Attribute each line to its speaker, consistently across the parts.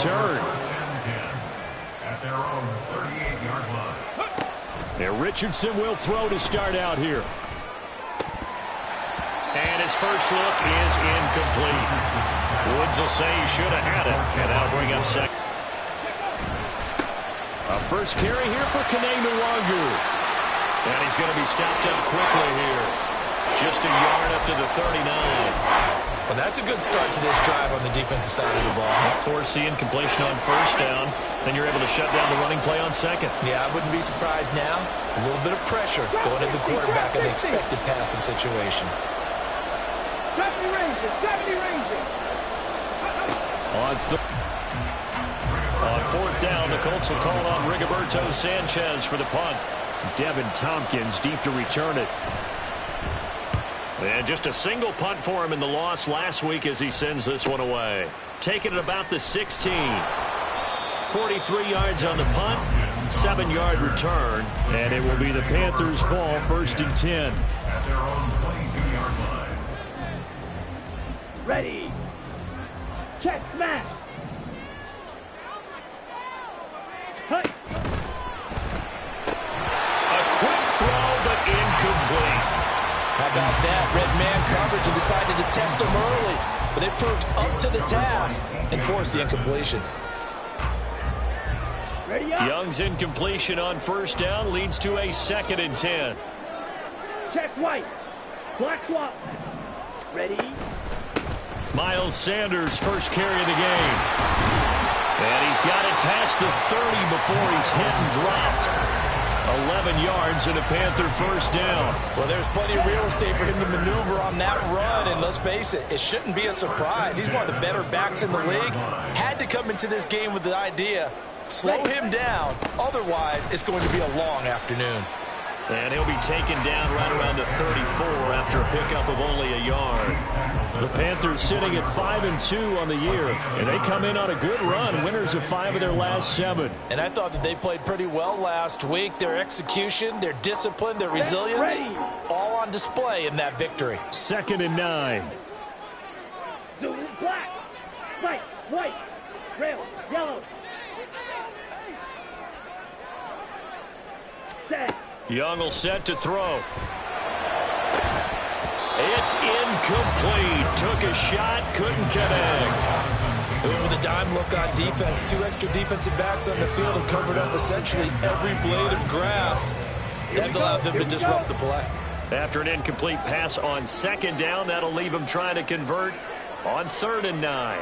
Speaker 1: return.
Speaker 2: At their own 38-yard line.
Speaker 1: And Richardson will throw to start out here. And his first look is incomplete. Woods will say he should have had it, and that'll bring up second. A first carry here for Kene Nwangu. And he's going to be stopped up quickly here. Just a yard up to the 39.
Speaker 3: Well, that's a good start to this drive on the defensive side of the ball.
Speaker 1: Force the incompletion on first down. Then you're able to shut down the running play on second.
Speaker 3: Yeah, I wouldn't be surprised now. A little bit of pressure going at the quarterback in the expected passing situation.
Speaker 1: On fourth down, the Colts will call on Rigoberto Sanchez for the punt. Devin Tompkins deep to return it. And just a single punt for him in the loss last week as he sends this one away. Taking it about the 16. 43 yards on the punt, 7-yard return, and it will be the Panthers' ball, 1st and 10.
Speaker 2: At their own 22-yard line.
Speaker 4: Ready. Check smash. Hut.
Speaker 1: A quick throw, but incomplete.
Speaker 3: How about that? Red man coverage and decided to test them early. But they proved up to the task and forced the incompletion.
Speaker 1: Young's incompletion on first down leads to a 2nd and 10.
Speaker 4: Check white. Black swap. Ready.
Speaker 1: Miles Sanders' first carry of the game. And he's got it past the 30 before he's hit and dropped. 11 yards and a Panther first down.
Speaker 3: Well, there's plenty of real estate for him to maneuver on that run, and let's face it, it shouldn't be a surprise. He's one of the better backs in the league. Had to come into this game with the idea, slow him down, otherwise it's going to be a long afternoon.
Speaker 1: And he'll be taken down right around the 34 after a pickup of only a yard. The Panthers sitting at 5-2 on the year, and they come in on a good run, winners of 5 of their last 7.
Speaker 3: And I thought that they played pretty well last week. Their execution, their discipline, their resilience, all on display in that victory.
Speaker 1: 2nd and 9.
Speaker 4: Zoom black. White. White. Rail. Yellow. Set.
Speaker 1: Young will set to throw. It's incomplete. Took a shot, couldn't connect.
Speaker 3: With a dime look on defense, 2 extra defensive backs on the field and covered up essentially every blade of grass. That allowed them to disrupt the play.
Speaker 1: After an incomplete pass on 2nd down, that'll leave them trying to convert on 3rd and 9.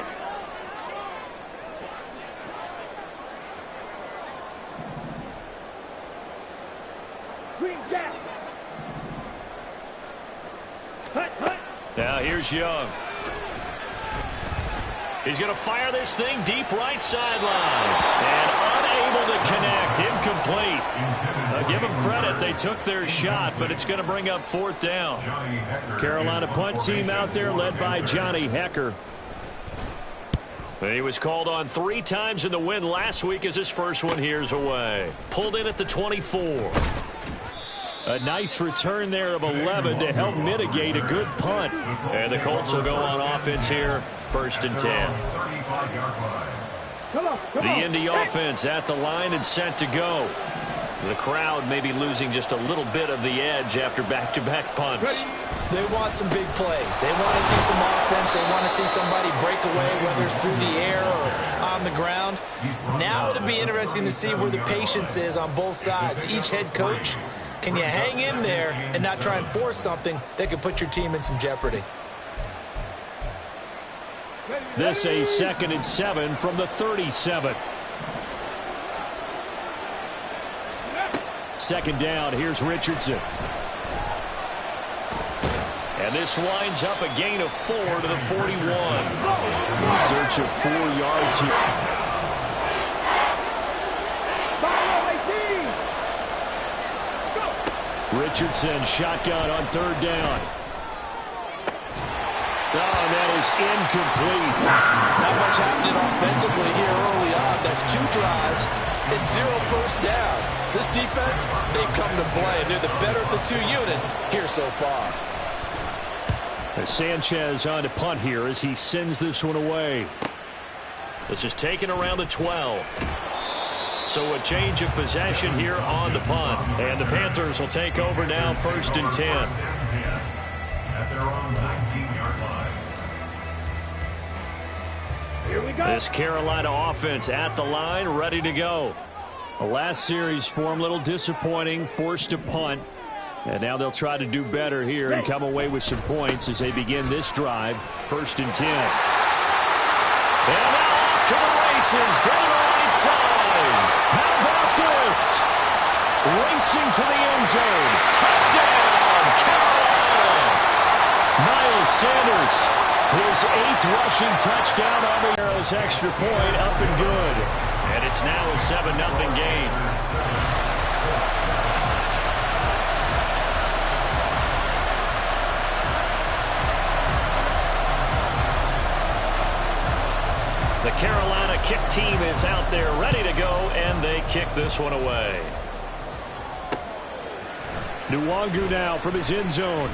Speaker 1: Now here's Young. He's going to fire this thing deep right sideline. And unable to connect. Incomplete. Give them credit. They took their shot, but it's going to bring up 4th down. Carolina punt team out there led by Johnny Hecker. He was called on 3 times in the win last week as his first one here's away. Pulled in at the 24. A nice return there of 11 to help mitigate a good punt. And the Colts will go on offense here, 1st and 10. The Indy offense at the line and set to go. The crowd may be losing just a little bit of the edge after back-to-back punts.
Speaker 3: They want some big plays. They want to see some offense. They want to see somebody break away, whether it's through the air or on the ground. Now it'll be interesting to see where the patience is on both sides. Each head coach, can you hang in there and not try and force something that could put your team in some jeopardy?
Speaker 1: This a 2nd and 7 from the 37. 2nd down, here's Richardson. And this winds up a gain of 4 to the 41. In search of 4 yards here. Richardson shotgun on 3rd down. Oh, that is incomplete.
Speaker 3: Not much happening offensively here early on. That's 2 drives and 0 first downs. This defense, they've come to play. They're the better of the 2 units here so far.
Speaker 1: Sanchez on to punt here as he sends this one away. This is taken around the 12. So a change of possession here on the punt. And the Panthers will take over now, 1st and 10.
Speaker 2: At their own 19-yard line.
Speaker 4: Here we go.
Speaker 1: This Carolina offense at the line, ready to go. The last series for them, a little disappointing, forced to punt. And now they'll try to do better here and come away with some points as they begin this drive, 1st and 10. And now off to the races, down the right side. How about this? Racing to the end zone. Touchdown, Carolina. Miles Sanders, his 8th rushing touchdown on the Arrows extra point, up and good. And it's now a 7-0 game. The Carolina kick team is out there ready to go, and they kick this one away. Nwangu now from his end zone.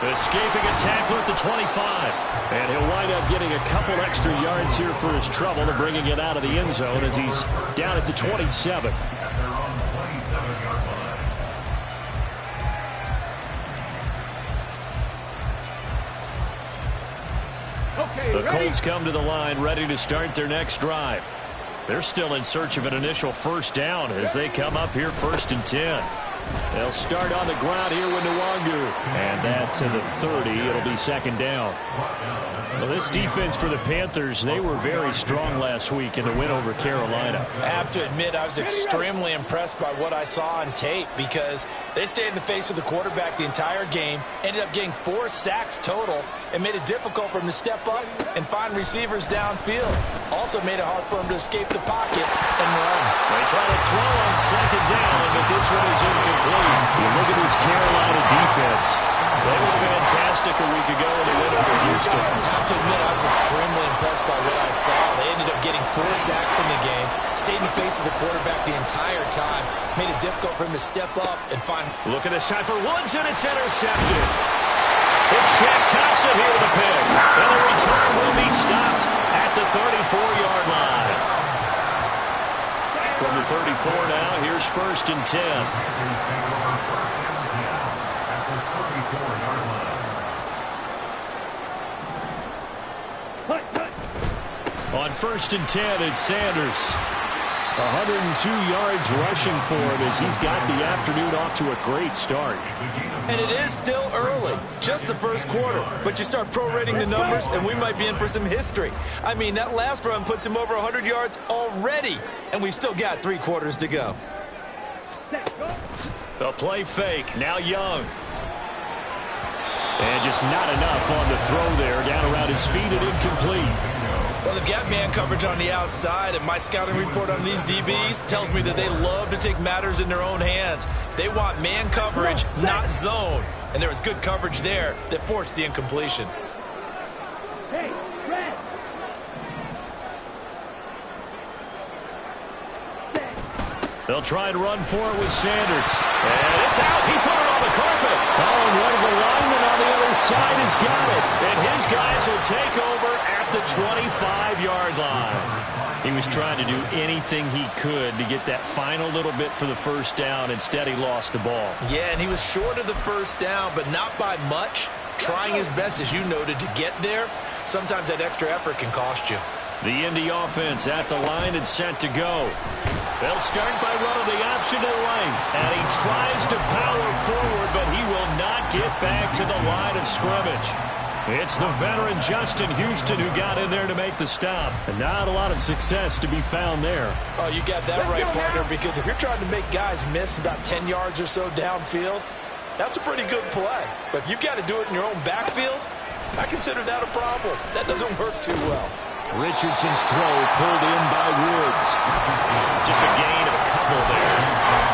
Speaker 1: Escaping a tackler at the 25. And he'll wind up getting a couple extra yards here for his trouble and bringing it out of the end zone as he's down at the 27. The Colts come to the line ready to start their next drive. They're still in search of an initial first down as they come up here 1st and 10. They'll start on the ground here with Nwangu. And that to the 30. It'll be 2nd down. Well, this defense for the Panthers, they were very strong last week in the win over Carolina.
Speaker 3: I have to admit, I was extremely impressed by what I saw on tape because they stayed in the face of the quarterback the entire game, ended up getting 4 sacks total, and made it difficult for him to step up and find receivers downfield. Also made it hard for him to escape the pocket and run.
Speaker 1: They try to throw on 2nd down, but this one is incomplete. You look at this Carolina defense. They were fantastic a week ago in the win over Houston.
Speaker 3: I have to admit, I was extremely impressed by what I saw. They ended up getting 4 sacks in the game, stayed in the face of the quarterback the entire time, made it difficult for him to step up and find.
Speaker 1: Look at this time for Woods, and it's intercepted. It's Shaq Thompson here with a pick. And the return will be stopped at the 34-yard line. From the 34 now, here's 1st and 10. On 1st and 10, it's Sanders. 102 yards rushing for him as he's got the afternoon off to a great start.
Speaker 3: And it is still early, just the first quarter. But you start prorating the numbers, and we might be in for some history. I mean, that last run puts him over 100 yards already, and we've still got 3 quarters to go.
Speaker 1: The play fake, now Young. And just not enough on the throw there, down around his feet and incomplete.
Speaker 3: Well, they've got man coverage on the outside, and my scouting report on these DBs tells me that they love to take matters in their own hands. They want man coverage, not zone. And there was good coverage there that forced the incompletion.
Speaker 4: Hey, red.
Speaker 1: They'll try and run for it with Sanders. And it's out. He put it on the carpet. Oh, and one of the linemen on the other side has got it. And his guys will take over at the 25-yard line. He was trying to do anything he could to get that final little bit for the first down. Instead, he lost the ball.
Speaker 3: Yeah, and he was short of the first down, but not by much. Trying his best, as you noted, to get there. Sometimes that extra effort can cost you.
Speaker 1: The Indy offense at the line and set to go. They'll start by running the option to the right. And he tries to power forward, but he will not get back to the line of scrimmage. It's the veteran Justin Houston who got in there to make the stop. And not a lot of success to be found there.
Speaker 3: Oh, you got that right, partner, because if you're trying to make guys miss about 10 yards or so downfield, that's a pretty good play. But if you've got to do it in your own backfield, I consider that a problem. That doesn't work too well.
Speaker 1: Richardson's throw pulled in by Woods. Just a gain of a couple there.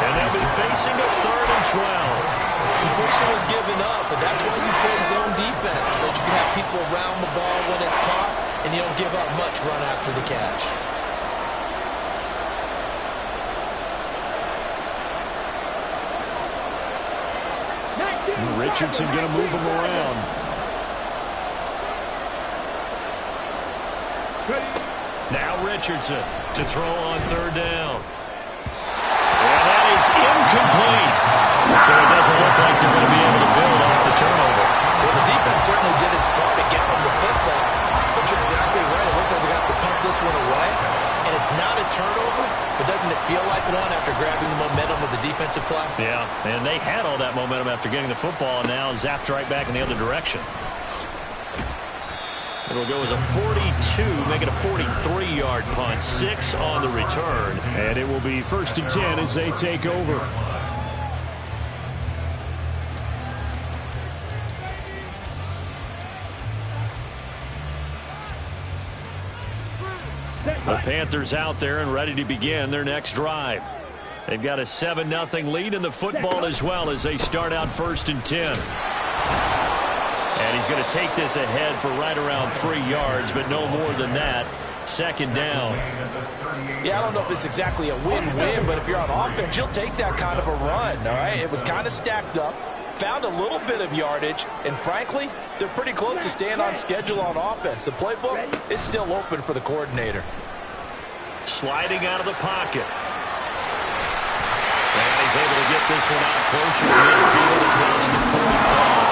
Speaker 1: And they'll be facing a 3rd and 12.
Speaker 3: Completion was given up, but that's why you play zone defense, so that you can have people around the ball when it's caught, and you don't give up much run after the catch.
Speaker 1: Richardson going to move him around. Now Richardson to throw on third down. And that is incomplete. So it doesn't look like they're going to be able to build off the turnover.
Speaker 3: Well, the defense certainly did its part to get them the football. But you're exactly right. It looks like they're going to have to punt this one away. And it's not a turnover, but doesn't it feel like one after grabbing the momentum with the defensive play?
Speaker 1: Yeah, and they had all that momentum after getting the football, and now zapped right back in the other direction. It'll go as a 42, make it a 43-yard punt, 6 on the return.
Speaker 5: And it will be 1st and 10 as they take over.
Speaker 1: The Panthers out there and ready to begin their next drive. They've got a 7-0 lead in the football as well as they start out 1st and 10. And he's going to take this ahead for right around 3 yards, but no more than that. 2nd down.
Speaker 3: Yeah, I don't know if it's exactly a win-win, but if you're on offense, you'll take that kind of a run, all right? It was kind of stacked up, found a little bit of yardage, and frankly, they're pretty close to staying on schedule on offense. The playbook is still open for the coordinator.
Speaker 1: Sliding out of the pocket. And he's able to get this one out closer to midfield across the 45.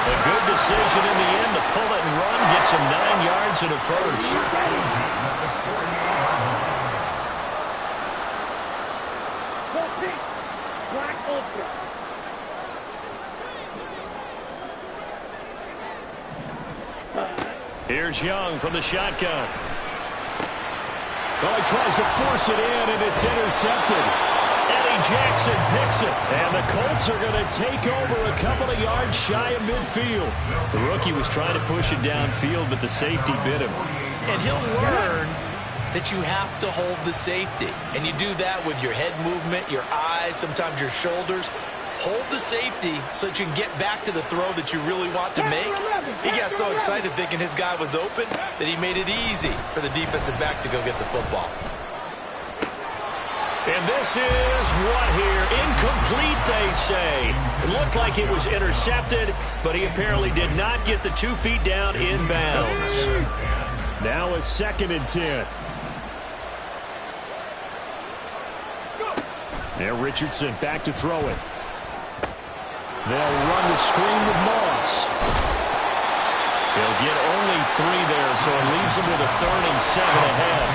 Speaker 1: A good decision in the end to pull it and run, gets him 9 yards and a first. Here's Young from the shotgun.
Speaker 5: Oh, he tries to force it in, and it's intercepted.
Speaker 1: Eddie Jackson picks it. And the Colts are going to take over a couple of yards shy of midfield. The rookie was trying to push it downfield, but the safety bit him.
Speaker 3: And he'll learn that you have to hold the safety. And you do that with your head movement, your eyes, sometimes your shoulders. Hold the safety so that you can get back to the throw that you really want to make. He got so excited thinking his guy was open that he made it easy for the defensive back to go get the football.
Speaker 1: And this is what here? Incomplete, they say. It looked like it was intercepted, but he apparently did not get the 2 feet down inbounds.
Speaker 5: Now a 2nd and 10. Now Richardson back to throw it. They'll run the screen with Moss.
Speaker 1: He'll get only 3 there, so it leaves him with a 3rd and 7 ahead.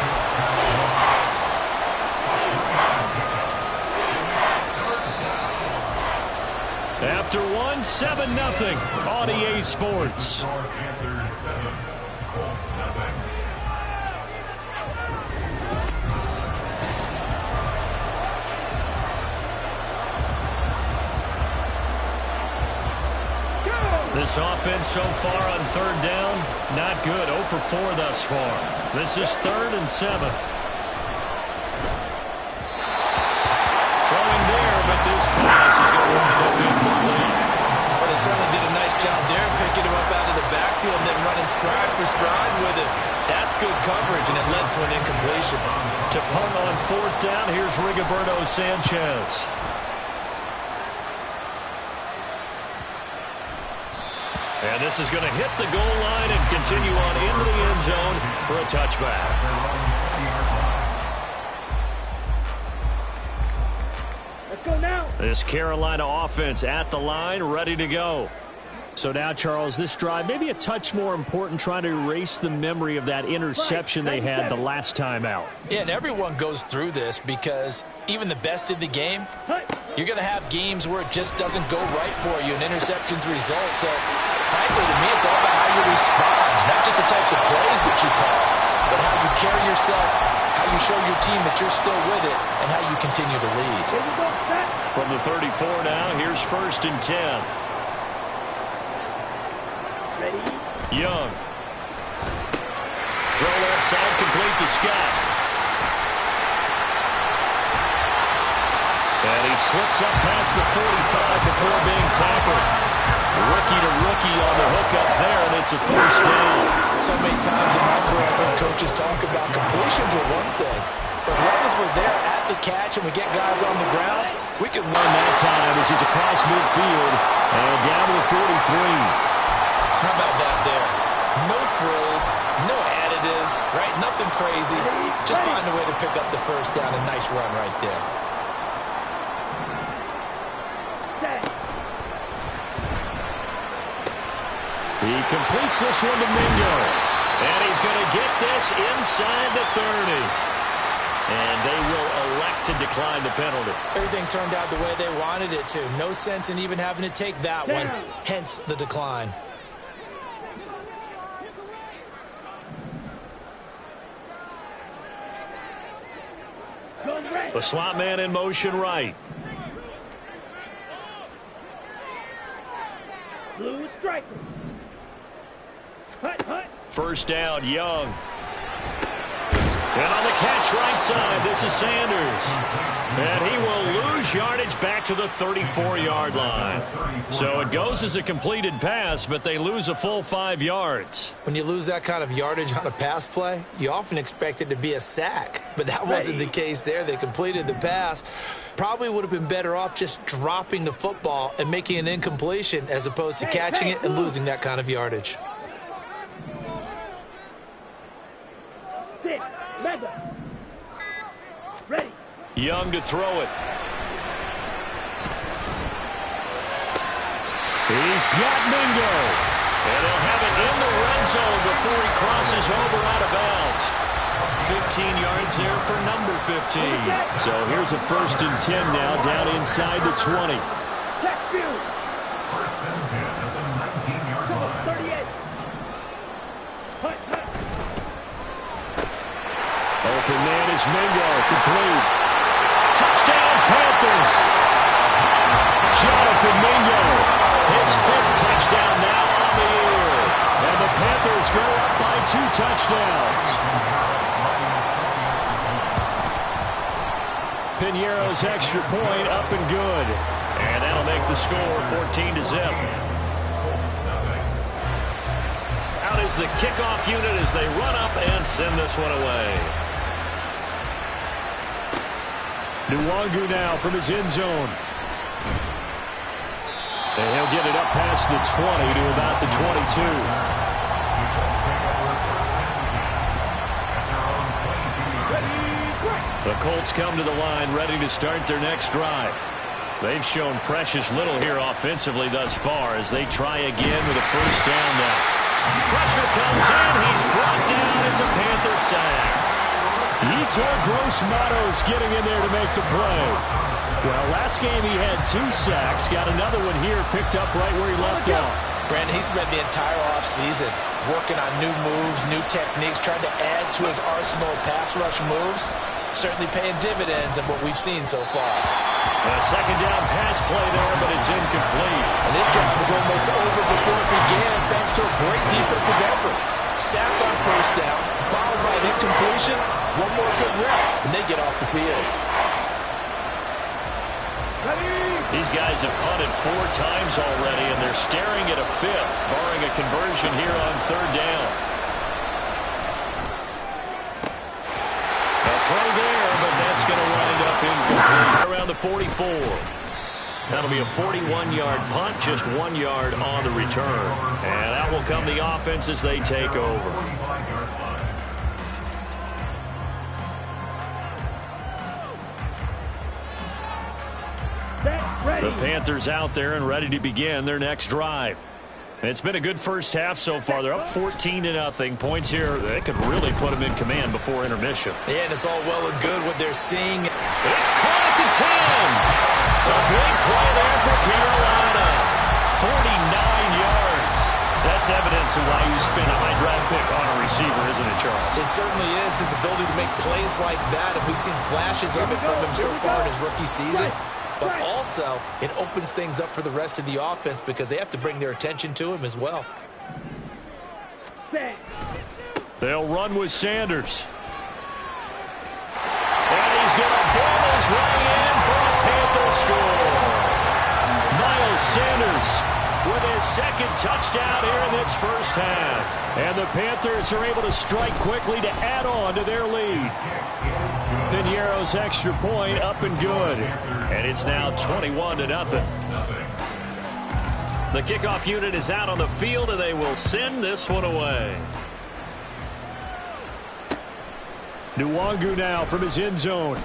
Speaker 1: After 1, 7-0 on EA Sports.
Speaker 2: Panthers 7, Colts nothing.
Speaker 1: This offense so far on 3rd down, not good. 0 for 4 thus far. This is 3rd and 7. Throwing there, but this pass is going to wind up incomplete.
Speaker 3: Well, they certainly did a nice job there, picking him up out of the backfield and then running stride for stride with it. That's good coverage, and it led to an incompletion.
Speaker 1: To punt on 4th down, here's Rigoberto Sanchez. And this is going to hit the goal line and continue on into the end zone for a touchback.
Speaker 4: Let's go now.
Speaker 1: This Carolina offense at the line, ready to go.
Speaker 5: So now, Charles, this drive maybe a touch more important, trying to erase the memory of that interception they had the last time out.
Speaker 3: Yeah, and everyone goes through this because even the best in the game, you're going to have games where it just doesn't go right for you, and interceptions result. So, frankly, to me, it's all about how you respond, not just the types of plays that you call, but how you carry yourself, how you show your team that you're still with it, and how you continue to lead.
Speaker 4: Here we go, set.
Speaker 1: From the 34 now, here's 1st and 10.
Speaker 4: Ready?
Speaker 1: Young. Throw left side, complete to Scott. And he slips up past the 45 before being tackled. Rookie to rookie on the hook up there, and it's a 1st down.
Speaker 3: So many times in my career, I've heard coaches talk about completions are one thing. But as long as we're there at the catch and we get guys on the ground, we can
Speaker 1: Run that time as he's across midfield and down to the 43.
Speaker 3: How about that there? No frills, no added it is, right? Nothing crazy. Just find a way to pick up the first down. A nice run right there.
Speaker 1: He completes this one to Mingo. And he's going to get this inside the 30. And they will elect to decline the penalty.
Speaker 3: Everything turned out the way they wanted it to. No sense in even having to take that one. Hence the decline.
Speaker 1: The slot man in motion right.
Speaker 4: Blue striker. Hut, hut.
Speaker 1: First down, Young. And on the catch right side, this is Sanders. And he will lose yardage back to the 34-yard line. So it goes as a completed pass, but they lose a full 5 yards.
Speaker 3: When you lose that kind of yardage on a pass play, you often expect it to be a sack. But that wasn't the case there. They completed the pass. Probably would have been better off just dropping the football and making an incompletion as opposed to catching it and losing that kind of yardage.
Speaker 4: Ready.
Speaker 1: Young to throw it. He's got Mingo. And he'll have it in the red zone before he crosses over out of bounds. 15 yards there for number 15.
Speaker 5: So here's a 1st and 10 now down inside the 20.
Speaker 2: First and 10 at the 19-yard line.
Speaker 4: 38. Hut, hut.
Speaker 5: Open man is Mingo. Complete.
Speaker 1: Touchdown, Panthers.
Speaker 5: Jonathan Mingo.
Speaker 1: His 5th touchdown now on the year.
Speaker 5: And the Panthers go up by 2 touchdowns. Piñeiro's extra point up and good.
Speaker 1: And that'll make the score 14-0. Out is the kickoff unit as they run up and send this one away.
Speaker 5: Nwangu now from his end zone. And he'll get it up past the 20 to about the 22.
Speaker 1: The Colts come to the line ready to start their next drive. They've shown precious little here offensively thus far as they try again with a first down now. Pressure comes in. He's brought down. It's a Panther sack.
Speaker 5: Yetur Gross-Matos getting in there to make the play. Well, last game he had 2 sacks. Got another one here picked up right where he left off.
Speaker 3: Brandon, he spent the entire offseason working on new moves, new techniques, trying to add to his arsenal of pass rush moves. Certainly paying dividends of what we've seen so far.
Speaker 1: A second down pass play there, but it's incomplete.
Speaker 3: And his job is almost over before it began thanks to a great defensive effort. Sack on first down, followed by an incompletion. One more good rep, and they get off the field.
Speaker 1: These guys have punted 4 times already, and they're staring at a 5th, barring a conversion here on 3rd down. A throw there, but that's going to wind up incomplete. Around the 44. That'll be a 41-yard punt, just 1 yard on the return. And that will come the offense as they take over. The Panthers out there and ready to begin their next drive. It's been a good first half so far. They're up 14-0. Points here, they could really put them in command before intermission.
Speaker 3: Yeah, and it's all well and good what they're seeing.
Speaker 1: It's caught at the 10. A big play there for Carolina. 49 yards. That's evidence of why you spend a high draft pick on a receiver, isn't it, Charles?
Speaker 3: It certainly is. His ability to make plays like that, and we've seen flashes of it from him so far in his rookie season. But also, it opens things up for the rest of the offense because they have to bring their attention to him as well.
Speaker 1: They'll run with Sanders. And he's going to ball his way in for a Panther score. Miles Sanders with his 2nd touchdown here in this first half.
Speaker 5: And the Panthers are able to strike quickly to add on to their lead. Piñeiro's extra point up and good.
Speaker 1: And it's now 21-0. The kickoff unit is out on the field, and they will send this one away.
Speaker 5: Nwangu now from his end zone.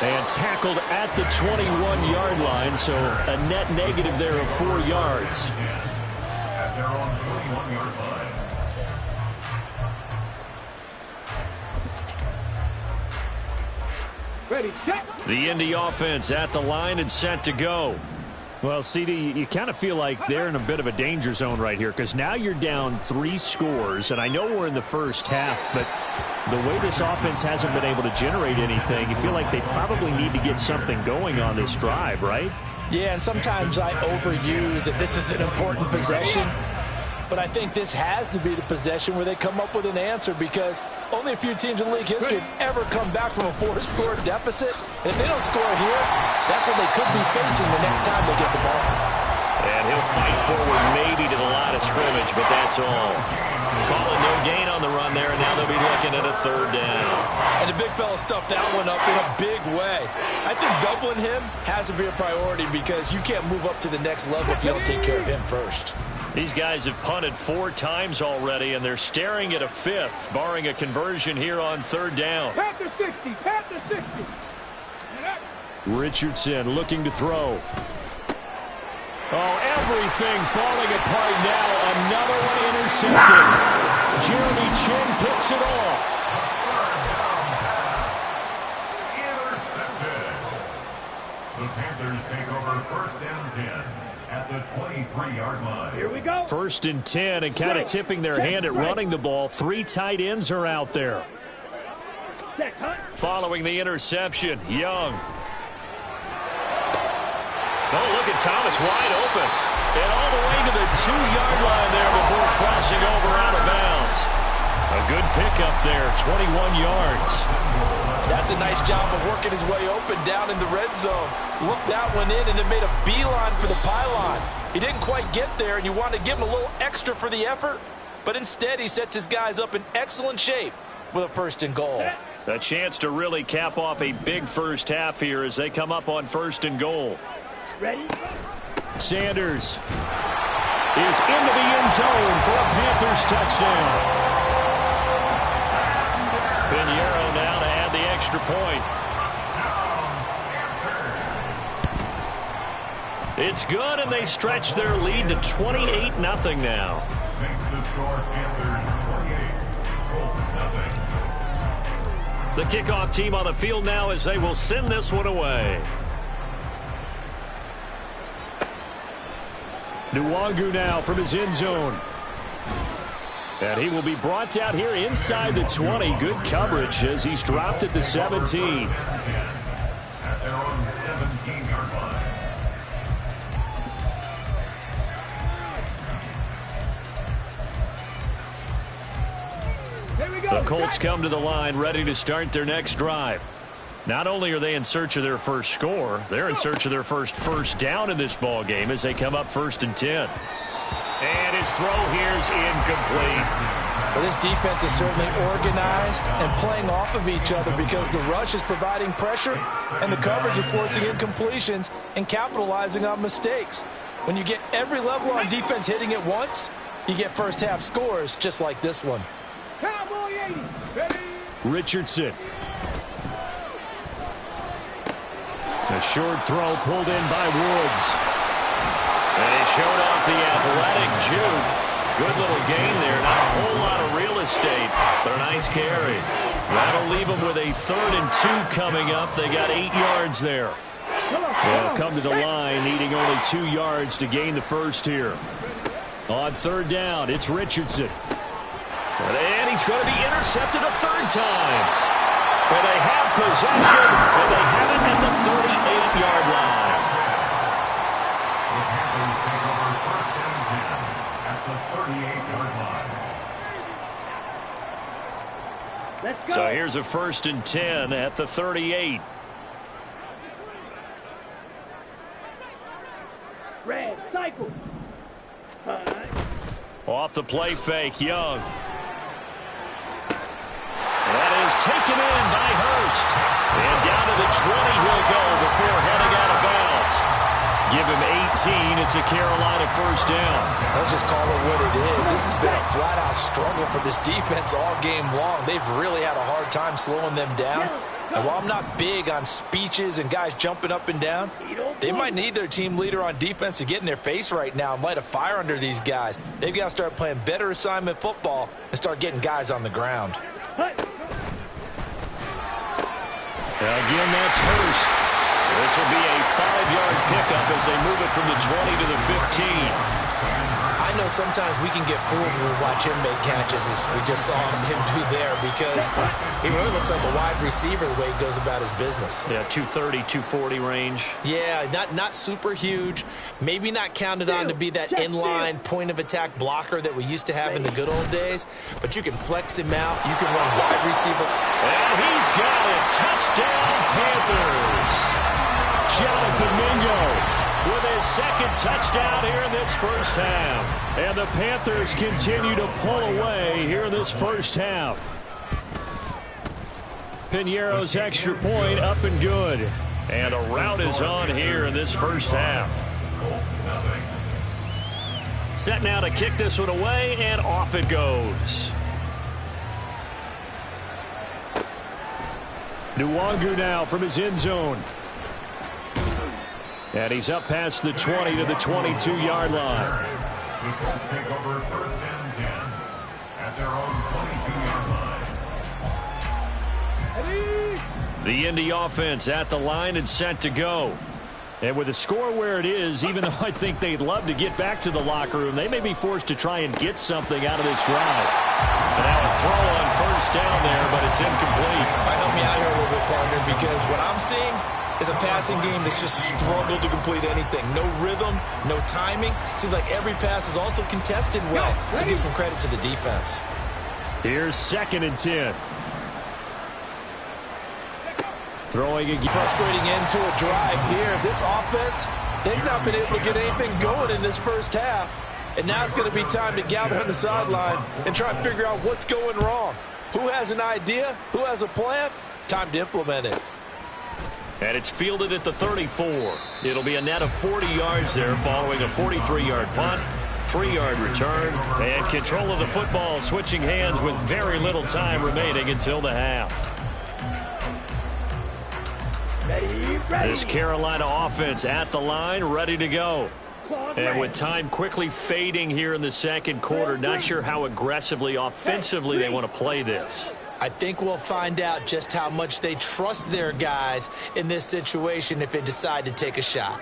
Speaker 5: And tackled at the 21-yard line, so a net negative there of 4 yards.
Speaker 2: At their own 21-yard line.
Speaker 4: Ready, set.
Speaker 1: The Indy offense at the line and set to go.
Speaker 5: Well, CD, you kind of feel like they're in a bit of a danger zone right here because now you're down 3 scores, and I know we're in the first half, but the way this offense hasn't been able to generate anything, you feel like they probably need to get something going on this drive, right?
Speaker 3: Yeah, and sometimes I overuse that this is an important possession, but I think this has to be the possession where they come up with an answer because only a few teams in league history have ever come back from a 4-score deficit. And if they don't score here, that's what they could be facing the next time they get the ball.
Speaker 1: And he'll fight forward maybe to the line of scrimmage, but that's all. Calling no gain on the run there, and now they'll be looking at a 3rd down.
Speaker 3: And the big fella stuffed that one up in a big way. I think doubling him has to be a priority because you can't move up to the next level if you don't take care of him first.
Speaker 1: These guys have punted 4 times already, and they're staring at a 5th, barring a conversion here on 3rd down.
Speaker 4: Panther 60, Panther 60.
Speaker 5: Richardson looking to throw. Oh, everything falling apart now. Another one intercepted. Jeremy Chin picks it off.
Speaker 2: Intercepted. The Panthers take over 1st and 10 at the 23-yard line.
Speaker 4: Here we go.
Speaker 5: 1st and 10, and kind of tipping their hand at running the ball. 3 tight ends are out there.
Speaker 4: Set, hunt.
Speaker 1: Following the interception, Young. Oh, look at Thomas wide open. And all the way to the 2-yard line there before crossing over out of bounds. A good pickup there, 21 yards.
Speaker 3: That's a nice job of working his way open down in the red zone. Looked that one in and then made a beeline for the pylon. He didn't quite get there, and you want to give him a little extra for the effort. But instead, he sets his guys up in excellent shape with a 1st and goal.
Speaker 1: A chance to really cap off a big first half here as they come up on 1st and goal.
Speaker 4: Ready.
Speaker 5: Sanders is into the end zone for a Panthers touchdown.
Speaker 1: Pinheiro now to add the extra point. It's good, and they stretch their lead to 28-0 now.
Speaker 2: Makes the score Panthers 28, Colts 0.
Speaker 1: The kickoff team on the field now as they will send this one away.
Speaker 5: Nwangu now from his end zone. And he will be brought down here inside the 20. Good coverage as he's dropped at the 17.
Speaker 2: At their own 17-yard line.
Speaker 4: Here we go.
Speaker 1: The Colts come to the line ready to start their next drive. Not only are they in search of their first score, they're in search of their first down in this ball game as they come up 1st and 10. And his throw here is incomplete.
Speaker 3: Well, this defense is certainly organized and playing off of each other because the rush is providing pressure and the coverage is forcing incompletions and capitalizing on mistakes. When you get every level on defense hitting at once, you get first half scores just like this one.
Speaker 4: Cowboy 80. Ready.
Speaker 5: Richardson. A short throw pulled in by Woods.
Speaker 1: And he showed off the athletic juke. Good little gain there. Not a whole lot of real estate, but a nice carry. That'll leave them with a 3rd and 2 coming up. They got 8 yards there. They'll come to the line, needing only 2 yards to gain the first here. On 3rd down, it's Richardson. And he's going to be intercepted a 3rd time. And they have possession, and they have it at the 38-yard line.
Speaker 2: The Panthers take over 1st and 10 at the 38-yard line.
Speaker 4: Let's go.
Speaker 1: So here's a 1st and 10 at the 38.
Speaker 4: Red, cycle.
Speaker 1: Off the play fake, Young. That is taken in by Hurst. And down to the 20 he'll go before heading out of bounds. Give him 18. It's a Carolina 1st down.
Speaker 3: Let's just call it what it is. This has been a flat-out strike. struggle for this defense all game long. They've really had a hard time slowing them down. And while I'm not big on speeches and guys jumping up and down, they might need their team leader on defense to get in their face right now and light a fire under these guys. They've got to start playing better assignment football and start getting guys on the ground.
Speaker 5: Again, that's Hurst. This will be a 5-yard pickup as they move it from the 20 to the 15.
Speaker 3: I know sometimes we can get fooled when we watch him make catches, as we just saw him do there, because he really looks like a wide receiver the way he goes about his business.
Speaker 5: Yeah, 230, 240 range.
Speaker 3: Yeah, not super huge. Maybe not counted on to be that inline point-of-attack blocker that we used to have in the good old days, but you can flex him out. You can run wide receiver.
Speaker 1: And he's got it. Touchdown, Panthers. Jonathan Mingo with his second touchdown here in this first half. And the Panthers continue to pull away here in this first half. Piñeiro's extra point up and good. And a rout is on here in this first half. Set now to kick this one away, and off it goes. Nwangu now from his end zone. And he's up past the 20 to the 22-yard line.
Speaker 2: The Colts take over first and 10 at their own 22-yard line.
Speaker 1: The Indy offense at the line and set to go.
Speaker 5: And with the score where it is, even though I think they'd love to get back to the locker room, they may be forced to try and get something out of this drive.
Speaker 1: And now a throw on first down there, but it's incomplete.
Speaker 3: Help me out here a little bit, partner, because what I'm seeing is a passing game that's just struggled to complete anything. No rhythm, no timing. Seems like every pass is also contested well. So give some credit to the defense.
Speaker 5: Here's 2nd and 10. Throwing again.
Speaker 3: Frustrating end to a drive here. This offense, they've not been able to get anything going in this first half. And now it's going to be time to gather on the sidelines and try and figure out what's going wrong. Who has an idea? Who has a plan? Time to implement it.
Speaker 1: And it's fielded at the 34. It'll be a net of 40 yards there following a 43-yard punt, 3-yard return, and control of the football switching hands with very little time remaining until the half. This Carolina offense at the line, ready to go. And with time quickly fading here in the second quarter, not sure how aggressively, offensively they want to play this.
Speaker 3: I think we'll find out just how much they trust their guys in this situation if they decide to take a shot.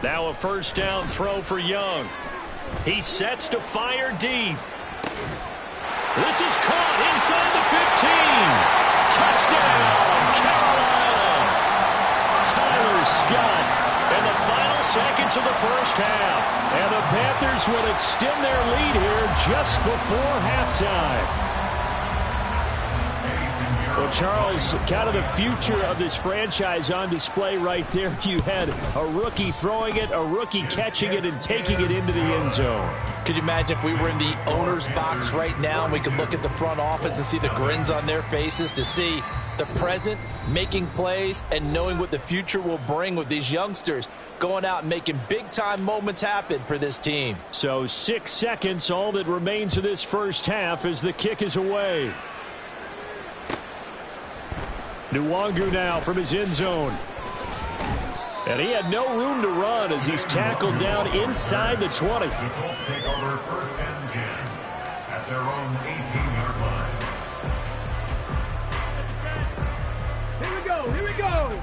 Speaker 1: Now a first down throw for Young. He sets to fire deep. This is caught inside the 15. Touchdown, Carolina. Tyler Scott in the final seconds of the first half. And the Panthers will extend their lead here just before halftime.
Speaker 5: Well, Charles, kind of the future of this franchise on display right there. You had a rookie throwing it, a rookie catching it, and taking it into the end zone.
Speaker 3: Could you imagine if we were in the owner's box right now and we could look at the front office and see the grins on their faces, to see the present making plays and knowing what the future will bring with these youngsters going out and making big-time moments happen for this team.
Speaker 5: So 6 seconds, all that remains of this first half as the kick is away. Nwangu now from his end zone. And he had no room to run as he's tackled down inside the 20.
Speaker 2: The Colts take over first and 10 at their own 18-yard line.
Speaker 4: Here we go, here we go.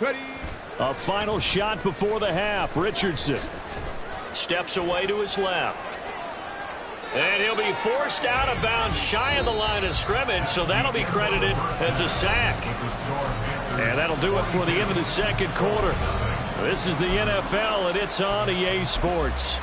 Speaker 4: Ready.
Speaker 5: A final shot before the half. Richardson
Speaker 1: Steps away to his left. And he'll be forced out of bounds shy of the line of scrimmage, so that'll be credited as a sack. And that'll do it for the end of the second quarter. This is the NFL, and it's on EA Sports.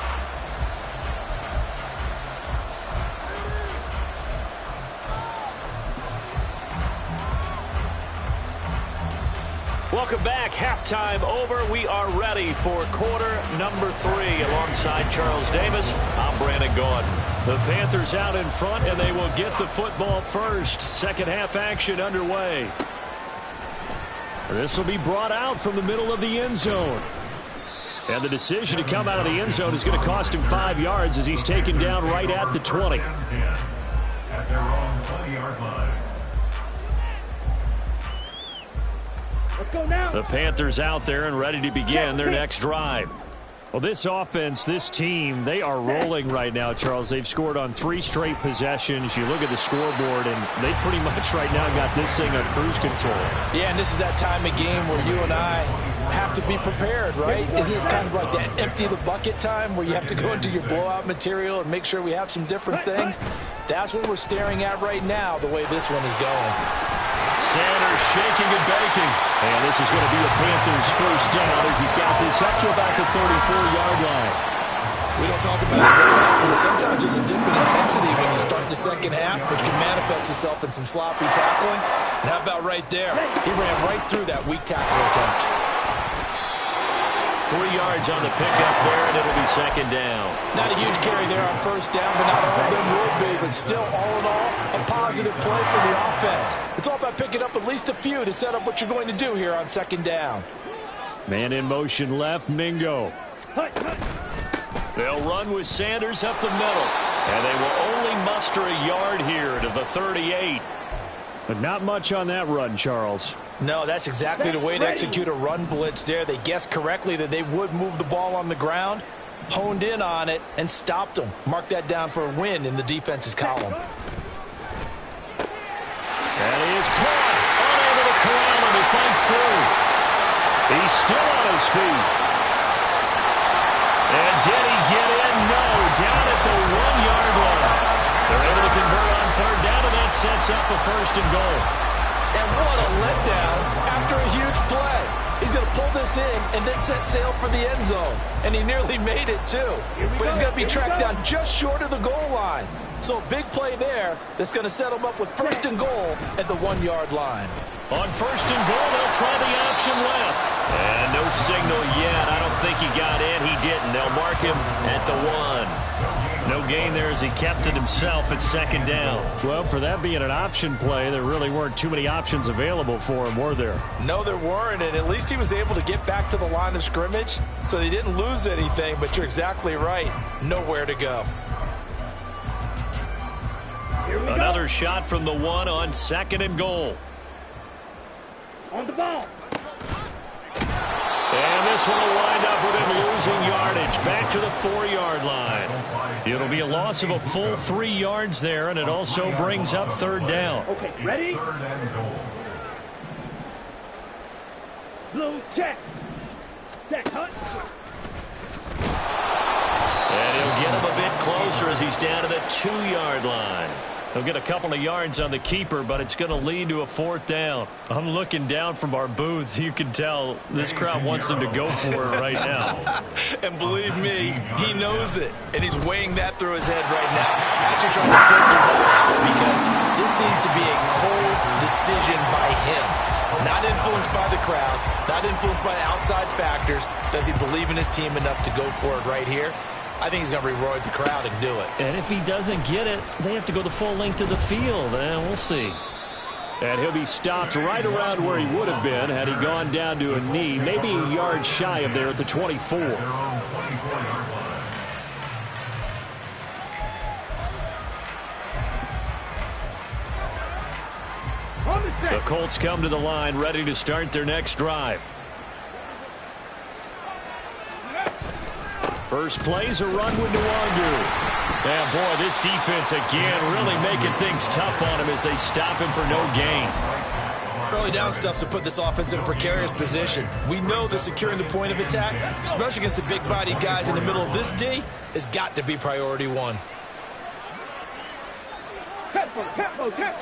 Speaker 1: Welcome back. Halftime over. We are ready for quarter number 3. Alongside Charles Davis, I'm Brandon Gordon. The Panthers out in front, and they will get the football first. Second half action underway. This will be brought out from the middle of the end zone.
Speaker 5: And the decision to come out of the end zone is going to cost him 5 yards as he's taken down right at the 20.
Speaker 2: At their own 20-yard line.
Speaker 4: Let's go now.
Speaker 5: The Panthers out there and ready to begin their next drive. Well, this offense, this team, they are rolling right now, Charles. They've scored on 3 straight possessions. You look at the scoreboard, and they pretty much right now got this thing on cruise control.
Speaker 3: Yeah, and this is that time of game where you and I have to be prepared, right? Isn't this kind of like that empty the bucket time where you have to go into your blowout material and make sure we have some different things? That's what we're staring at right now, the way this one is going.
Speaker 5: Sanders shaking and baking. And this is going to be a Panthers first down as he's got this up to about the 34-yard line.
Speaker 3: We don't talk about it very often, but sometimes there's a dip in intensity when you start the second half, which can manifest itself in some sloppy tackling. And how about right there? He ran right through that weak tackle attempt.
Speaker 5: 3 yards on the pickup there, and it'll be second down.
Speaker 3: Not a huge carry there on first down, but not all of them will be. But still, all in all, a positive play for the offense. It's all about picking up at least a few to set up what you're going to do here on second down.
Speaker 5: Man in motion left, Mingo. They'll run with Sanders up the middle. And they will only muster a yard here to the 38. But not much on that run, Charles.
Speaker 3: No, that's exactly the way to execute a run blitz there. They guessed correctly that they would move the ball on the ground, honed in on it, and stopped them. Mark that down for a win in the defense's column.
Speaker 5: And he is caught. Unable to corral him. He fights through. He's still on his feet. And did he get in? No. Down at the 1-yard line. They're able to convert on third down, and that sets up a first and goal.
Speaker 3: And what a letdown after a huge play. He's going to pull this in and then set sail for the end zone. And he nearly made it, too. But he's going to be tracked down just short of the goal line. So a big play there that's going to set him up with first and goal at the 1-yard line.
Speaker 5: On first and goal, they'll try the option left. And no signal yet. I don't think he got in. He didn't. They'll mark him at the 1. No gain there as he kept it himself at second down. Well, for that being an option play, there really weren't too many options available for him, were there?
Speaker 3: No, there weren't, and at least he was able to get back to the line of scrimmage, so they didn't lose anything, but you're exactly right. Nowhere to go.
Speaker 5: Another shot from the 1 on second and goal.
Speaker 4: On the ball.
Speaker 5: And this one will wind up with him losing yardage. Back to the 4-yard line. It'll be a loss of a full 3 yards there, and it also brings up third down.
Speaker 4: Okay, ready? Blue check. Set, hunt.
Speaker 5: And he'll get him a bit closer as he's down to the 2-yard line. He'll get a couple of yards on the keeper, but it's going to lead to a fourth down. I'm looking down from our booths. You can tell this crowd wants him to go for it right now.
Speaker 3: And believe me, he knows it. And he's weighing that through his head right now. Actually trying to filter that out because this needs to be a cold decision by him. Not influenced by the crowd, not influenced by outside factors. Does he believe in his team enough to go for it right here? I think he's going to reward the crowd and do it.
Speaker 5: And if he doesn't get it, they have to go the full length of the field. And we'll see. And he'll be stopped right around where he would have been had he gone down to a knee, maybe a yard shy of there at the 24. The Colts come to the line ready to start their next drive. First play's a run with Nwangu. And boy, this defense again really making things tough on him as they stop him for no gain.
Speaker 3: Early down stuff to put this offense in a precarious position. We know that securing the point of attack, especially against the big-bodied guys in the middle of this D, has got to be priority 1.
Speaker 4: Tempo, go.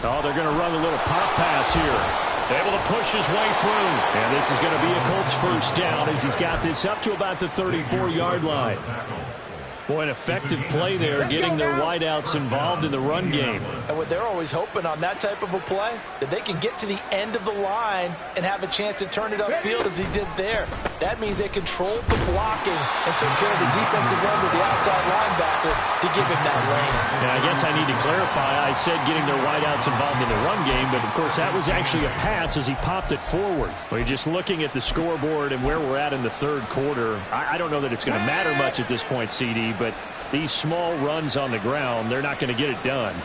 Speaker 5: Oh, they're going to run a little pop pass here. Able to push his way through. And this is going to be a Colts first down as he's got this up to about the 34-yard line. Boy, an effective play there, getting their wideouts involved in the run game.
Speaker 3: And what they're always hoping on that type of a play, that they can get to the end of the line and have a chance to turn it upfield as he did there. That means they controlled the blocking and took care of the defensive end of the outside linebacker to give him that lane.
Speaker 5: Now, I guess I need to clarify. I said getting their wideouts involved in the run game, but, of course, that was actually a pass as he popped it forward. Well, you're just looking at the scoreboard and where we're at in the third quarter. I don't know that it's going to matter much at this point, CD, but these small runs on the ground, they're not going to get it done.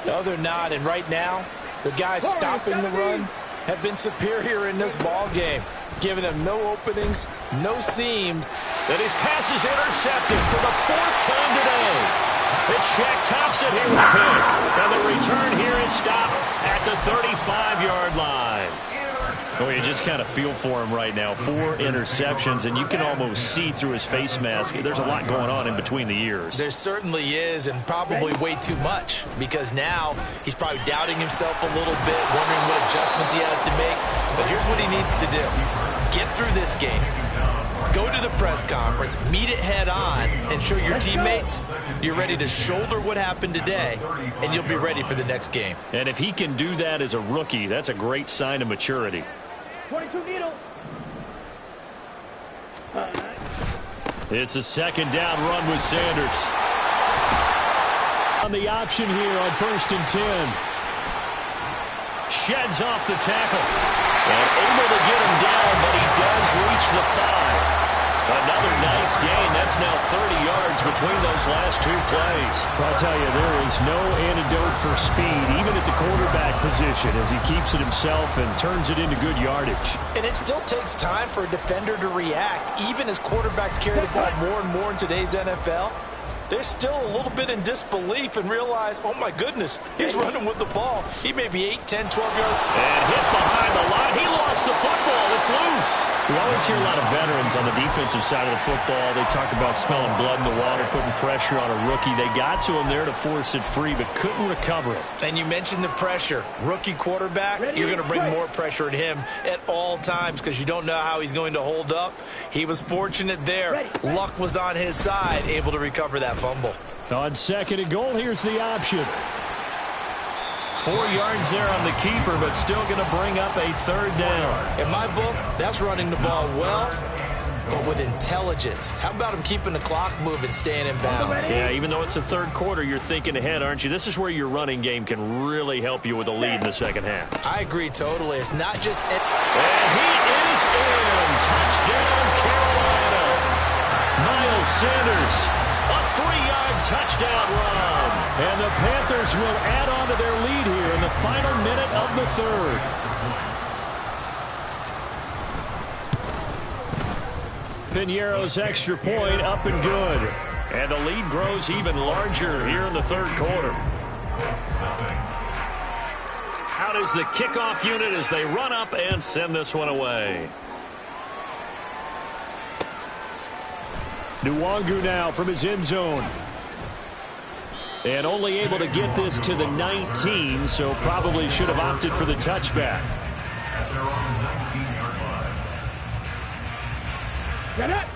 Speaker 3: No, they're not. And right now, the guys stopping the run have been superior in this ball game, giving them no openings, no seams.
Speaker 1: And his pass is intercepted for the fourth time today. It's Shaq Thompson here with a pick. And the return here is stopped at the 35-yard line. Oh, you just kind of feel for him right now. 4 interceptions, and you can almost see through his face mask. There's a lot going on in between the ears.
Speaker 3: There certainly is, and probably way too much, because now he's probably doubting himself a little bit, wondering what adjustments he has to make. But here's what he needs to do. Get through this game. Go to the press conference, meet it head on, and show your teammates you're ready to shoulder what happened today, and you'll be ready for the next game.
Speaker 1: And if he can do that as a rookie, that's a great sign of maturity.
Speaker 4: 22 needle.
Speaker 1: It's a second down run with Sanders.
Speaker 5: On the option here on 1st and 10.
Speaker 1: Sheds off the tackle. And able to get him down, but he does reach the 5. Another nice gain. That's now 30 yards between those last 2 plays.
Speaker 5: I'll tell you, there is no antidote for speed, even at the quarterback position, as he keeps it himself and turns it into good yardage.
Speaker 3: And it still takes time for a defender to react, even as quarterbacks carry the ball more and more in today's NFL. They're still a little bit in disbelief and realize, oh, my goodness, he's running with the ball. He may be 8, 10, 12 yards.
Speaker 1: And hit behind the line. He lost the football. It's loose.
Speaker 5: We always hear a lot of veterans on the defensive side of the football. They talk about smelling blood in the water, putting pressure on a rookie. They got to him there to force it free, but couldn't recover it.
Speaker 3: And you mentioned the pressure. Rookie quarterback, you're going to bring more pressure at him at all times because you don't know how he's going to hold up. He was fortunate there. Luck was on his side, able to recover that fumble.
Speaker 5: On 2nd and goal, here's the option.
Speaker 1: 4 yards there on the keeper, but still going to bring up a 3rd down.
Speaker 3: In my book, that's running the ball well, but with intelligence. How about him keeping the clock moving, staying in bounds?
Speaker 1: Yeah, even though it's the third quarter, you're thinking ahead, aren't you? This is where your running game can really help you with a lead in the second half.
Speaker 3: I agree totally. It's not just...
Speaker 1: And he is in. Touchdown, Carolina. Miles Sanders. A 3-yard touchdown run.
Speaker 5: And the Panthers will add on to their lead here in the final minute of the 3rd. Piñeiro's extra point up and good.
Speaker 1: And the lead grows even larger here in the 3rd quarter. Out is the kickoff unit as they run up and send this one away.
Speaker 5: Nwangu now from his end zone. And only able to get this to the 19, so probably should have opted for the touchback.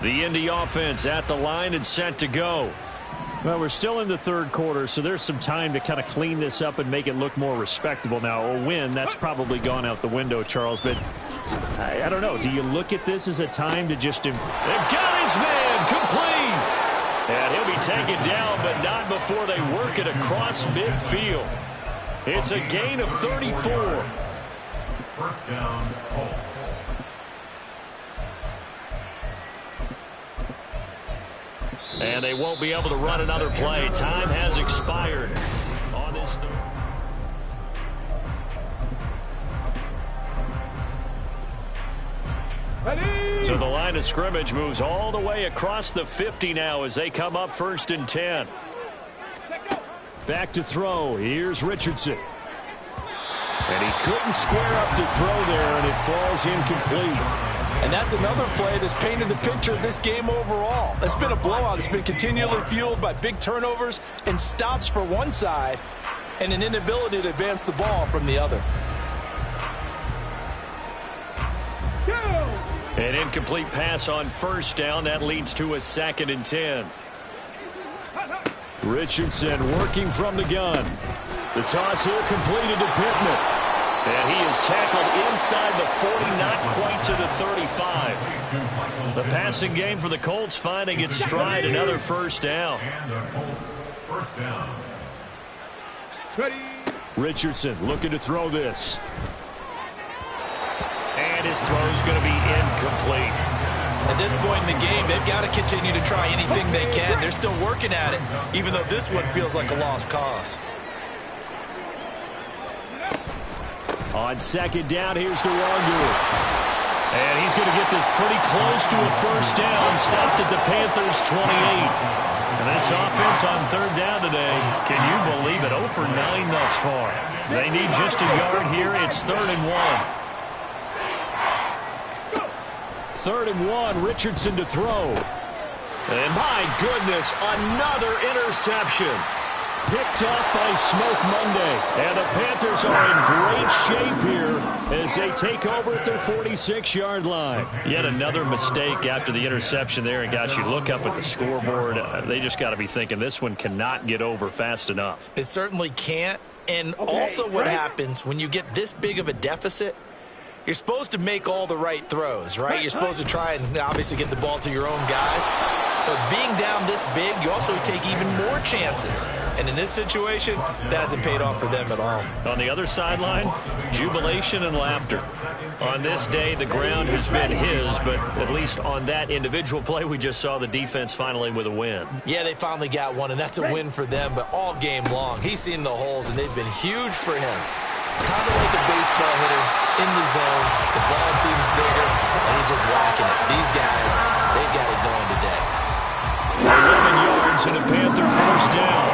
Speaker 1: The Indy offense at the line and set to go.
Speaker 5: Well, we're still in the 3rd quarter, so there's some time to kind of clean this up and make it look more respectable. Now, a win, that's probably gone out the window, Charles, but I don't know. Do you look at this as a time to just...
Speaker 1: They've got his man complete. And he'll be taken down, but not before they work it across midfield. It's a gain of 34.
Speaker 2: 1st down, Colts.
Speaker 1: And they won't be able to run another play. Time has expired on this third. So the line of scrimmage moves all the way across the 50 now as they come up 1st and 10.
Speaker 5: Back to throw. Here's Richardson. And he couldn't square up to throw there, and it falls incomplete.
Speaker 3: And that's another play that's painted the picture of this game overall. It's been a blowout. It's been continually fueled by big turnovers and stops for one side and an inability to advance the ball from the other.
Speaker 1: An incomplete pass on 1st down. That leads to a 2nd and 10.
Speaker 5: Richardson working from the gun. The toss here completed to Pittman.
Speaker 1: And he is tackled inside the 40, not quite to the 35. The passing game for the Colts finding its stride, another first down.
Speaker 2: And the Colts first down.
Speaker 5: Richardson looking to throw this.
Speaker 1: And his throw is going to be incomplete.
Speaker 3: At this point in the game, they've got to continue to try anything they can. They're still working at it, even though this one feels like a lost cause.
Speaker 5: On second down, here's DeWanger.
Speaker 1: And he's going to get this pretty close to a first down, stopped at the Panthers' 28. And this offense on third down today, can you believe it? 0 for 9 thus far. They need just a yard here. It's 3rd and 1.
Speaker 5: 3rd and 1, Richardson to throw.
Speaker 1: And my goodness, another interception.
Speaker 5: Picked up by Smoke Monday. And the Panthers are in great shape here as they take over at their 46-yard line.
Speaker 1: Yet another mistake after the interception there. And guys, you look up at the scoreboard, they just got to be thinking this one cannot get over fast enough.
Speaker 3: It certainly can't. And also what happens when you get this big of a deficit, you're supposed to make all the right throws, right? You're supposed to try and obviously get the ball to your own guys. But being down this big, you also take even more chances. And in this situation, that hasn't paid off for them at all.
Speaker 1: On the other sideline, jubilation and laughter. On this day, the ground has been his, but at least on that individual play, we just saw the defense finally with a win.
Speaker 3: Yeah, they finally got one, and that's a win for them. But all game long, he's seen the holes, and they've been huge for him. Kind of like a baseball hitter in the zone. The ball seems bigger, and he's just whacking it. These guys, they've got it going today.
Speaker 1: 11 yards and a Panther first down.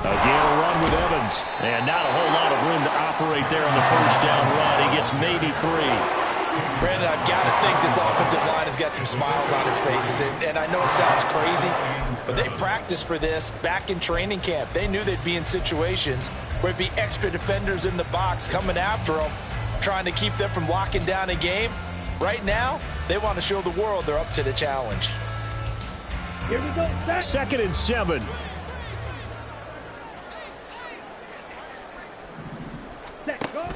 Speaker 5: Again, a run with Evans.
Speaker 1: And not a whole lot of room to operate there on the first down run. He gets maybe 3.
Speaker 3: Brandon, I've got to think this offensive line has got some smiles on its faces. And I know it sounds crazy, but they practiced for this back in training camp. They knew they'd be in situations where it'd be extra defenders in the box coming after them, trying to keep them from locking down a game. Right now, they want to show the world they're up to the challenge.
Speaker 4: Here we go.
Speaker 5: 2nd and 7.
Speaker 4: Set, go.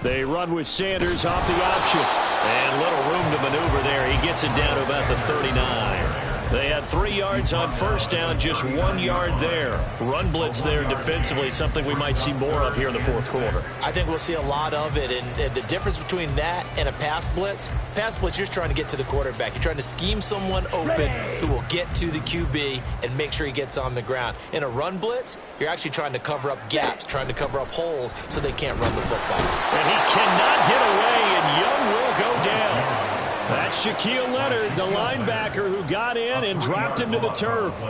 Speaker 5: They run with Sanders off the option.
Speaker 1: And little room to maneuver there. He gets it down to about the 39. They had 3 yards on first down, just 1 yard there. Run blitz there defensively, something we might see more of here in the fourth quarter.
Speaker 3: I think we'll see a lot of it, and the difference between that and a pass blitz, you're just trying to get to the quarterback. You're trying to scheme someone open who will get to the QB and make sure he gets on the ground. In a run blitz, you're actually trying to cover up gaps, trying to cover up holes so they can't run the football.
Speaker 1: And he cannot get away, and Young will go down.
Speaker 5: That's Shaquille Leonard, the linebacker who got in and dropped him to the turf.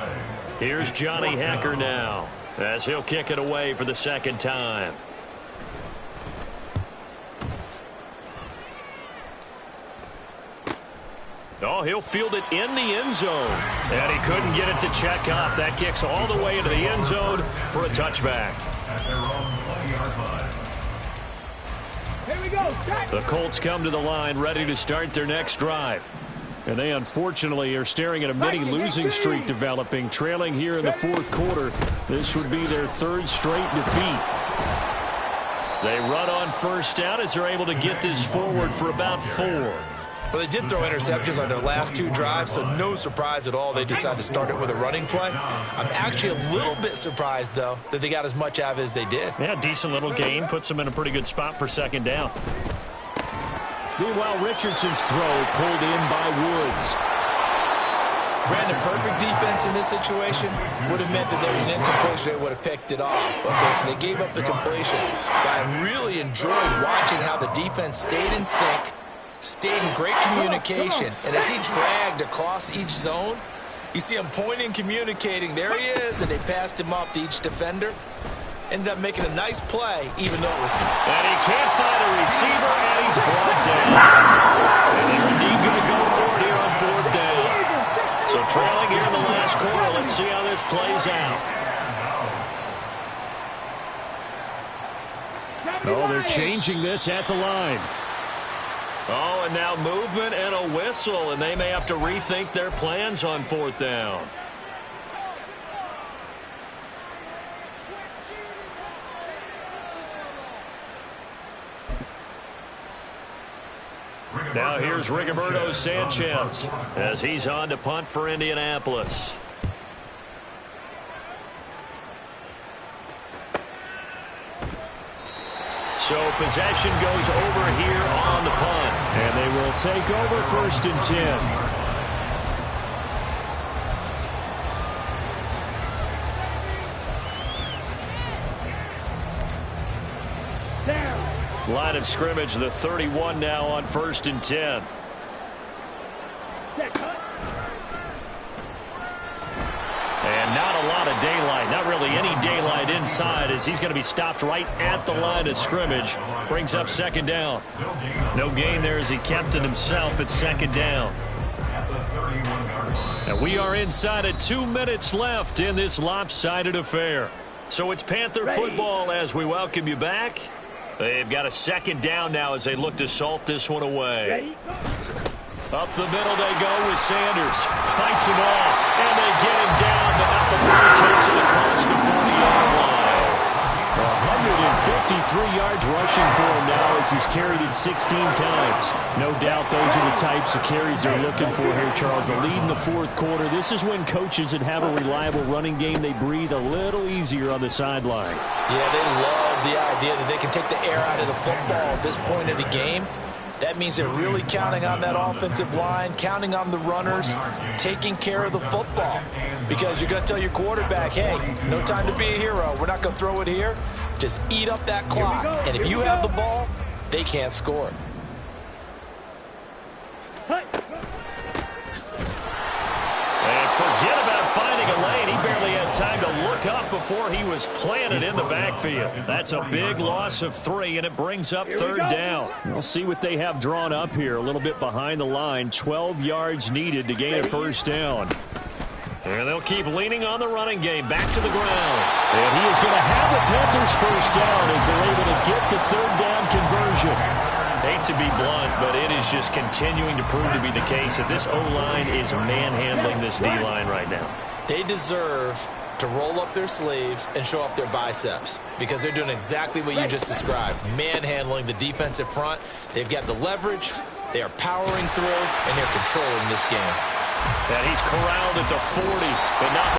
Speaker 1: Here's Johnny Hacker now as he'll kick it away for the second time. Oh, he'll field it in the end zone. And he couldn't get it to check up. That kicks all the way into the end zone for a touchback.
Speaker 2: At their own 20-yard line.
Speaker 4: Here we go. Set.
Speaker 1: The Colts come to the line ready to start their next drive.
Speaker 5: And they unfortunately are staring at a mini losing streak developing, trailing here in the fourth quarter. This would be their 3rd straight defeat.
Speaker 1: They run on first down as they're able to get this forward for about 4.
Speaker 3: Well, they did throw interceptions on their last 2 drives, so no surprise at all they decided to start it with a running play. I'm actually a little bit surprised, though, that they got as much out of it as they did.
Speaker 1: Yeah, decent little gain. Puts them in a pretty good spot for second down.
Speaker 5: Meanwhile, Richardson's throw pulled in by Woods.
Speaker 3: Brandon, perfect defense in this situation would have meant that there was an incompletion. They would have picked it off. Okay, so they gave up the completion. But I really enjoyed watching how the defense stayed in sync, stayed in great communication. And as he dragged across each zone, you see him pointing, communicating. There he is, and they passed him off to each defender. Ended up making a nice play, even though it was...
Speaker 1: And he can't find a receiver, and he's brought down. And they're indeed going to go for it here on 4th down. So trailing here in the last quarter. Let's see how this plays out.
Speaker 5: Oh, they're changing this at the line.
Speaker 1: Oh, And now movement and a whistle, and they may have to rethink their plans on 4th down. Now here's Rigoberto Sanchez as he's on to punt for Indianapolis. So possession goes over here on the punt.
Speaker 5: And they will take over 1st and 10. Line of scrimmage, the 31 now on 1st and 10. And not a lot of daylight, not really any daylight inside, as he's going to be stopped right at the line of scrimmage. Brings up 2nd down. No gain there as he kept it himself at 2nd down. And we are inside of 2 minutes left in this lopsided affair. So it's Panther football as we welcome you back. They've got a 2nd down now as they look to salt this one away. Up the middle they go with Sanders. Fights him off, and they get him down, but not before he takes it across the 40-yard line. 153 yards rushing for him now as he's carried it 16 times. No doubt those are the types of carries they're looking for here, Charles. The lead in the 4th quarter. This is when coaches that have a reliable running game, they breathe a little easier on the sideline.
Speaker 3: Yeah, they love the idea that they can take the air out of the football at this point of the game. That means they're really counting on that offensive line, counting on the runners, taking care of the football. Because you're going to tell your quarterback, hey, no time to be a hero. We're not going to throw it here. Just eat up that clock. And if you have the ball, they can't score.
Speaker 1: And forget about finding a lane. He barely had time to look up before he was planted in the backfield. That's a big loss of 3, and it brings up 3rd down.
Speaker 5: We'll see what they have drawn up here. A little bit behind the line. 12 yards needed to gain a 1st down.
Speaker 1: And they'll keep leaning on the running game. Back to the ground. And he is going to have the Panthers 1st down as they're able to get the 3rd down conversion. Hate to be blunt, but it is just continuing to prove to be the case that this O-line is manhandling this D-line right now.
Speaker 3: They deserve to roll up their sleeves and show up their biceps because they're doing exactly what you just described, manhandling the defensive front. They've got the leverage, they are powering through, and they're controlling this game.
Speaker 1: And he's corralled at the 40, but not